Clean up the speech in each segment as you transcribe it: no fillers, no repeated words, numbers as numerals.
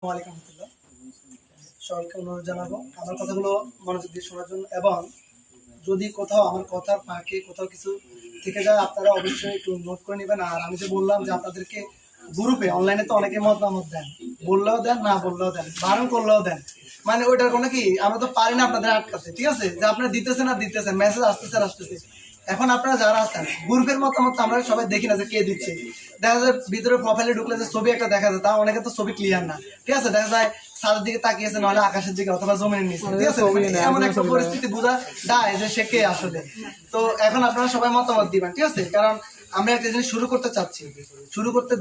সবাইকে অনুরোধ জানাবো আমার কথাগুলো মনোযোগ দিয়ে শোনার জন্য, এবং যদি কোথাও আমার কথার ফাঁকে কোথাও কিছু থেকে যায় আপনারা অবশ্যই একটু নোট করে নেবেন। আর আমি যে বললাম যে আপনাদেরকে গ্রুপে অনলাইনে তো অনেকে মতামত দেন, বললেও দেন না বললেও দেন, বারণ করলেও দেন, মানে ওইটার কোনো কি আমরা তো পারি না আপনাদের আটকাতে, ঠিক আছে? যে আপনারা দিতেছেন আর দিতেছেন, মেসেজ আসতেছে। এখন আপনারা যারা আছেন গ্রুপের মতামত আমরা সবাই দেখি না যে কে দিচ্ছে। দেখা যায় ভিতরে প্রোফাইলে ঢুকলে যে ছবি একটা দেখা যায়, তা অনেকে তো ছবি ক্লিয়ার না, ঠিক আছে? দেখা যায় ছাদের দিকে তাকিয়েছে, নাহলে আকাশের দিকে অথবা জমিনের নিচে, ঠিক আছে? এমন একটা পরিস্থিতি বোঝা যায় যে সে কে আসলে। তো এখন আপনারা সবাই মতামত দিবেন, ঠিক আছে? কারণ আমরা একটা জিনিস শুরু করতে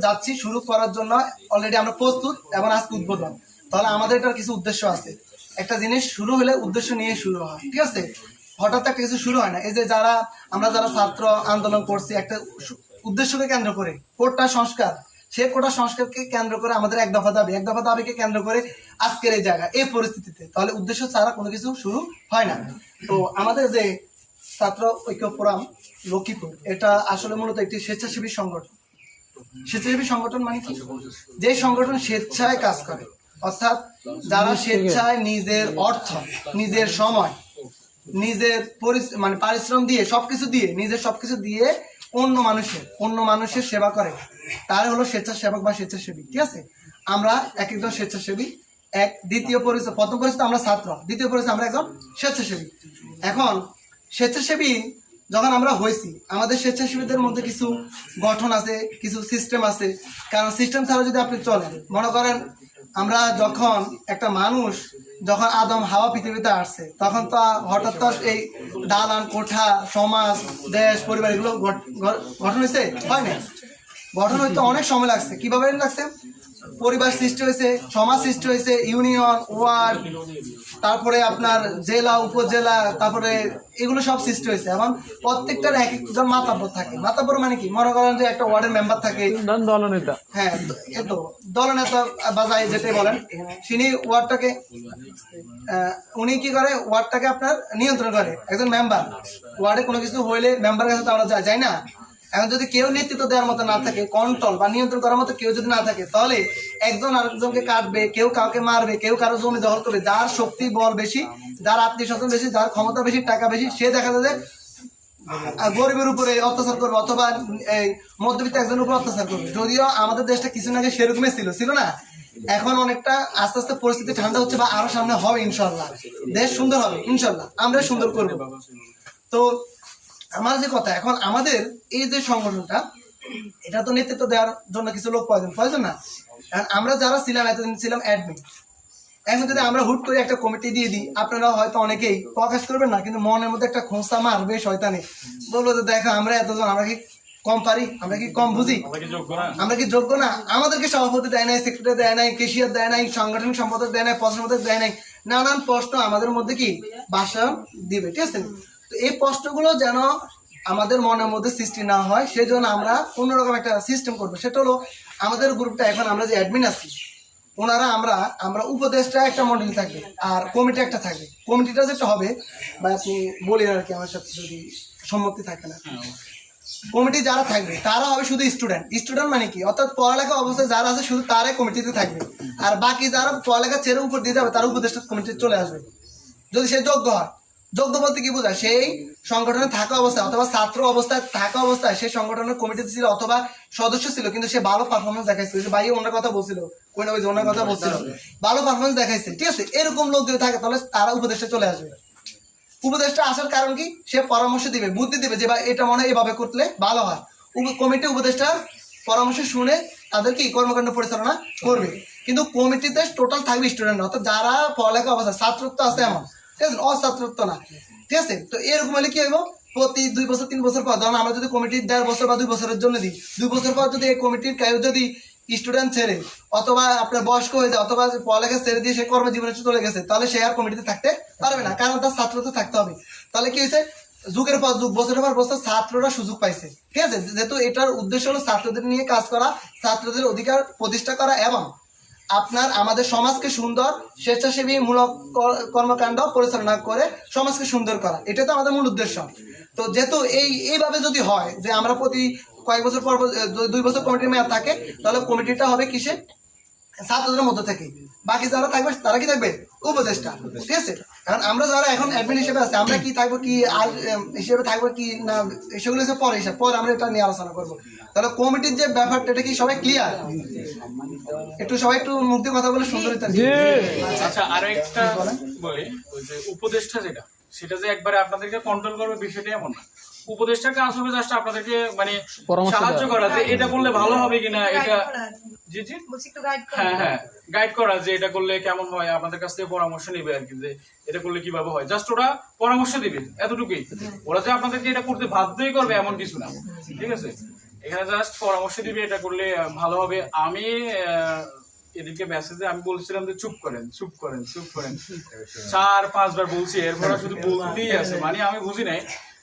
যাচ্ছি, শুরু করার জন্য অলরেডি আমরা প্রস্তুত, এবং আজকে উদ্বোধন। তাহলে আমাদের এটার কিছু উদ্দেশ্য আছে। একটা জিনিস শুরু হলে উদ্দেশ্য নিয়ে শুরু হয়, ঠিক আছে? হঠাৎ একটা কিছু শুরু হয় না। এই যে আমরা যারা ছাত্র আন্দোলন করছি একটা উদ্দেশ্যকে কেন্দ্র করে, কোটা সংস্কার, সে কোটা সংস্কারকে কেন্দ্র করে আমাদের এক দফা দাবিকে কেন্দ্র করে আজকের এই জায়গা, এই পরিস্থিতিতে, তাহলে উদ্দেশ্য ছাড়া কোনো কিছু শুরু হয় না। তো আমাদের যে ছাত্র ঐক্য ফোরাম লক্ষ্মীপুর, এটা আসলে মূলত একটি স্বেচ্ছাসেবী সংগঠন। মানে কি? যে সংগঠন স্বেচ্ছায় কাজ করে, অর্থাৎ যারা স্বেচ্ছায় নিজের অর্থ, নিজের সময়, নিজের পারিশ্রম দিয়ে নিজের সবকিছু দিয়ে অন্য মানুষের সেবা করে, তার হলো স্বেচ্ছাসেবক বা স্বেচ্ছাসেবী, ঠিক আছে? আমরা এক একজন স্বেচ্ছাসেবী। প্রথম পরিচয় আমরা ছাত্র, দ্বিতীয় পরিচয় আমরা একজন স্বেচ্ছাসেবী। এখন স্বেচ্ছাসেবী যখন আমরা হয়েছি, আমাদের স্বেচ্ছাসেবীদের মধ্যে কিছু গঠন আছে, কিছু সিস্টেম আছে। কারণ সিস্টেম ছাড়া যদি আপনি চলেন, মনে করেন আমরা যখন একটা মানুষ যখন আদম হাওয়া পৃথিবীতে আসছে, তখন তো হঠাৎ তো এই দালান কোঠা, সমাজ, দেশ, পরিবার এগুলো গঠন হয়েছে, হয় না? গঠন হইতে অনেক সময় লাগছে। কিভাবে লাগছে? পরিবার সৃষ্টি হয়েছে, সমাজ সৃষ্টি হয়েছে, ইউনিয়ন, ওয়ার্ড, তারপরে আপনার জেলা, উপজেলা, তারপরে এগুলো সব সৃষ্টি হয়েছে। এবং প্রত্যেকটার এক একজন মাতাব্বর থাকে। মাতাব্বর মানে কি? মনে করেন যে একটা ওয়ার্ডের মেম্বার থাকে, দলনেতা। হ্যাঁ, এতো দলনেতা বাজায় যেটাই বলেন, তিনি ওয়ার্ডটাকে উনি কি করে? ওয়ার্ডটাকে আপনার নিয়ন্ত্রণ করে একজন মেম্বার। ওয়ার্ডে কোনো কিছু হইলে মেম্বারের কাছে তো আমরা যাই না। এখন যদি কেউ নেতৃত্ব দেওয়ার মতো না থাকে, কন্ট্রোল বা নিয়ন্ত্রণ করার মতো কেউ যদি না থাকে, তাহলে একজন আরেকজনকে কাটবে, কেউ কাউকে মারবে, কেউ কারো জমি দখল করবে। যার শক্তি বল বেশি, যার আত্মীয় স্বজন বেশি, যার ক্ষমতা বেশি, টাকা বেশি, সে দেখা যায় যে গরিবের উপরে অত্যাচার করবে, অথবা এই মধ্যবিত্ত একজনের উপর অত্যাচার করবে। যদিও আমাদের দেশটা কিছুদিন আগে সেরকমই ছিল না। এখন অনেকটা আস্তে আস্তে পরিস্থিতি ঠান্ডা হচ্ছে, বা আরো সামনে হবে ইনশাল্লাহ। দেশ সুন্দর হবে ইনশাল্লাহ, আমরা সুন্দর করব। তো আমার যে কথা, এখন আমাদের এই যে সংগঠনটা, এটা তো নেতৃত্ব দেওয়ার জন্য কিছু লোক প্রয়োজন না? আমরা যারা ছিলাম, এতদিন ছিলাম অ্যাডমিন। এখন যদি আমরা হুট করে একটা কমিটি দিয়ে দিই, আপনারা হয়তো অনেকেই প্রকাশ করবেন না, কিন্তু মনের মধ্যে একটা খোঁচা মারবে শয়তানে, বলবো যে দেখো আমরা এতজন, আমরা কি কম পারি? আমরা কি কম বুঝি? আমরা কি যোগ্য না? আমাদেরকে সভাপতি দেয় নাই, সেক্রেটারি দেয় নাই, কেশিয়ার দেয় নাই, সাংগঠনিক সম্পাদক দেয় নাই, প্রধান সম্পাদক দেয় নাই। নানান প্রশ্ন আমাদের মধ্যে কি বাসা দিবে, ঠিক আছে? তো এই প্রশ্নগুলো যেন আমাদের মনের মধ্যে সৃষ্টি না হয়, সেই জন্য আমরা অন্যরকম একটা সিস্টেম করবো। সেটা হলো আমাদের গ্রুপটা, এখন আমরা যে অ্যাডমিন আছি, ওনারা আমরা উপদেষ্টা একটা মন্ডলী থাকবে, আর কমিটি একটা থাকবে। কমিটিটা যেটা হবে, বা আপনি বলি আর কি, আমার সাথে যদি সম্মতি থাকে না, কমিটি যারা থাকবে তারা হবে শুধু স্টুডেন্ট। মানে কি? অর্থাৎ পড়ালেখা অবস্থায় যারা আছে শুধু তারাই কমিটিতে থাকবে, আর বাকি যারা পড়ালেখা ছেড়ে উপর দিয়ে যাবে তারা উপদেষ্টা কমিটিতে চলে আসবে, যদি সে যোগ্য হয়। যোগ্য বলতে কি বোঝায়? সেই সংগঠনে থাকা অবস্থায় অথবা ছাত্র অবস্থায় থাকা অবস্থায় সে সংগঠনের কমিটিতে ছিল অথবা সদস্য ছিল, কিন্তু সে ভালো পারফরমেন্স দেখাইছিল, যে ভাই ওনার কথা বলছিল, ওনার কথা বলছিল, ভালো পারফরমেন্স দেখাইছে, ঠিক আছে? এরকম লোক যদি থাকে, তাহলে তারা উপদেষ্টা চলে আসবে। উপদেষ্টা আসার কারণ কি? সে পরামর্শ দিবে, বুদ্ধি দিবে, যে ভাই এটা মনে হয় এভাবে করলে ভালো হয়। কমিটি উপদেষ্টার পরামর্শ শুনে তাদের কি কর্মকাণ্ড পরিচালনা করবে। কিন্তু কমিটিতে টোটাল থাকবে স্টুডেন্ট, অর্থাৎ যারা পড়ালেখা অবস্থা, ছাত্রত্ব আছে এমন, ঠিক আছে, অছাত্রত্ব না, ঠিক আছে? তো এরকম হলে কি হইব? প্রতি 2 বছর 3 বছর পর, ধরুন আমরা যদি কমিটির 1.5 বছর বা 2 বছরের জন্য দিই, 2 বছর পর যদি এই কমিটির কেউ যদি স্টুডেন্ট ছেড়ে, অথবা আপনার বয়স্ক হয়ে যায়, অথবা পড়ালেখা ছেড়ে দিয়ে সে কর্মজীবনে চলে গেছে, তাহলে সে আর কমিটিতে থাকতে পারবে না, কারণ তার ছাত্রত্ব থাকতে হবে। তাহলে কি হয়েছে? যুগের পর যুগ, বছরের পর বছর ছাত্ররা সুযোগ পাইছে, ঠিক আছে? যেহেতু এটার উদ্দেশ্য হলো ছাত্রদের নিয়ে কাজ করা, ছাত্রদের অধিকার প্রতিষ্ঠা করা, এবং আমাদের সমাজকে সুন্দর, স্বেচ্ছাসেবী মূলক কর্মকাণ্ড পরিচালনা করে সমাজকে সুন্দর করা, এটা তো আমাদের মূল উদ্দেশ্য। তো যেহেতু এইভাবে যদি হয় যে আমরা প্রতি কয়েক বছর পর 2 বছর কমিটির মেয়াদ থাকে, তাহলে কমিটিটা হবে কিসে? ছাত্রদের মধ্যে থেকে, বাকি যারা থাকবে তারা কি থাকবে উপদেষ্টা, ঠিক আছে। এখন আমরা যারা এখন অ্যাডমিন হিসেবে আছে আমরা কি থাকবো কি আর হিসেবে থাকবো কি না, সেগুলো হচ্ছে পরে হিসাব, পরে আমরা এটা নিয়ে আলোচনা করবো। তাহলে কমিটির যে ব্যাপারটা এটা কি সবাই ক্লিয়ার? একটু সবাই একটু মুখ দিয়ে কথা বলে সুন্দরিতা। আচ্ছা আরো একটা বলি, ওই যে উপদেষ্টা যেটা, সেটা যে একবারে আপনাদেরকে কন্ট্রোল করবে বিষয়টা এমন না। উপদেষ্টার কাজ হবে জাস্ট আপনাদেরকে মানে সাহায্য করা, যে এটা করলে ভালো হবে কিনা, এটা জি জি হ্যাঁ হ্যাঁ গাইড করা, যে এটা করলে কেমন হয়, আপনাদের কাছ থেকে পরামর্শ নেবে আর কি, যে এটা করলে কিভাবে হয়, জাস্ট ওরা পরামর্শ দিবে, এতটুকুই। ওরা যে আপনাদেরকে এটা করতে বাধ্যই করবে এমন কিছু না, ঠিক আছে। এখানে জাস্ট পরামর্শ দিবে এটা করলে ভালো হবে। আমি এদিকে মেসেজে আমি বলছিলাম যে চুপ করেন চুপ করেন চুপ করেন, 4-5 বার বলছি, এরপর শুধু বলতেই আছে, মানে আমি বুঝি নাই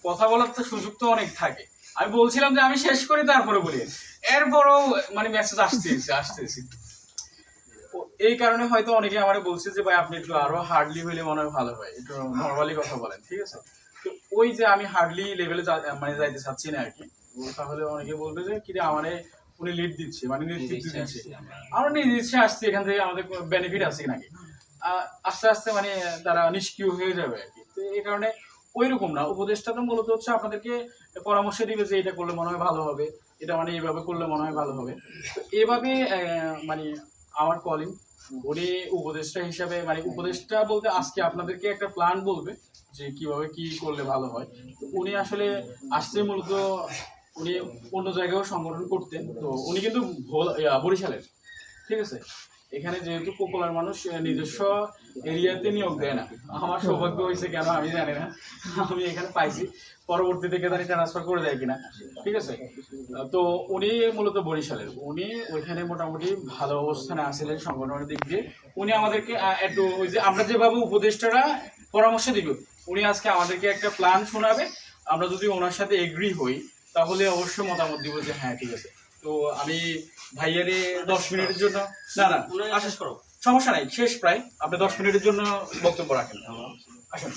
কথা বলার তো সুযোগ তো অনেক থাকে। আমি বলছিলাম যে আমি শেষ করি তারপরে বলি, এরপরও মানে মেসেজ আসতেছি। এই কারণে হয়তো অনেকে আমার বলছে যে ভাই আপনি একটু আরো হার্ডলি হইলে মনে হয় ভালো হয়, একটু নর্মালি কথা বলেন, ঠিক আছে। তো ওই যে আমি হার্ডলি লেভেলে মানে যাইতে চাচ্ছি না আর কি। তাহলে অনেকে বলবে যে কি রে আমারে উনি লিড দিচ্ছে, মানে নেতৃত্ব দিচ্ছে, আমরা নির্দিষ্ট আসছি, এখান থেকে আমাদের বেনিফিট আছে নাকি, আস্তে আস্তে মানে তারা নিষ্ক্রিয় হয়ে যাবে আর কি। তো এই কারণে ওইরকম না, উপদেশটা তো মূলত হচ্ছে আপনাদেরকে পরামর্শ দিবে যে এটা করলে মনে হয় ভালো হবে, এটা মানে এইভাবে করলে মনে হয় ভালো হবে। তো এভাবে মানে আমার কলিং, উনি উপদেষ্টা হিসাবে, মানে উপদেষ্টা বলতে আজকে আপনাদেরকে একটা প্ল্যান বলবে যে কিভাবে কি করলে ভালো হয়। তো উনি আসলে আসছে মূলত, উনি অন্য জায়গায়ও সংগঠন করতেন, তো উনি কিন্তু বরিশালের, ঠিক আছে। এখানে যেহেতু পপুলার মানুষ নিজস্ব এরিয়াতে নিয়োগ দেয় না, আমার সৌভাগ্য হয়েছে কেন আমি জানি না, আমি এখানে পাইছি, পরবর্তী থেকে তারা ট্রান্সফার করে দেয় কিনা, ঠিক আছে। তো উনি মূলত বরিশালের, উনি ওইখানে মোটামুটি ভালো অবস্থানে আসছিলেন সংগঠনের দিক দিয়ে। উনি আমাদেরকে একটু ওই যে আমরা যেভাবে উপদেষ্টারা পরামর্শ দিব, উনি আজকে আমাদেরকে একটা প্ল্যান শোনাবে, আমরা যদি ওনার সাথে এগ্রি হই তাহলে অবশ্যই মতামত দিব যে হ্যাঁ ঠিক আছে। তো আমি ভাইয়ারে 10 মিনিটের জন্য, না শেষ করো, সমস্যা নাই, শেষ প্রায়, আপনি 10 মিনিটের জন্য বক্তব্য রাখেন, আসেন।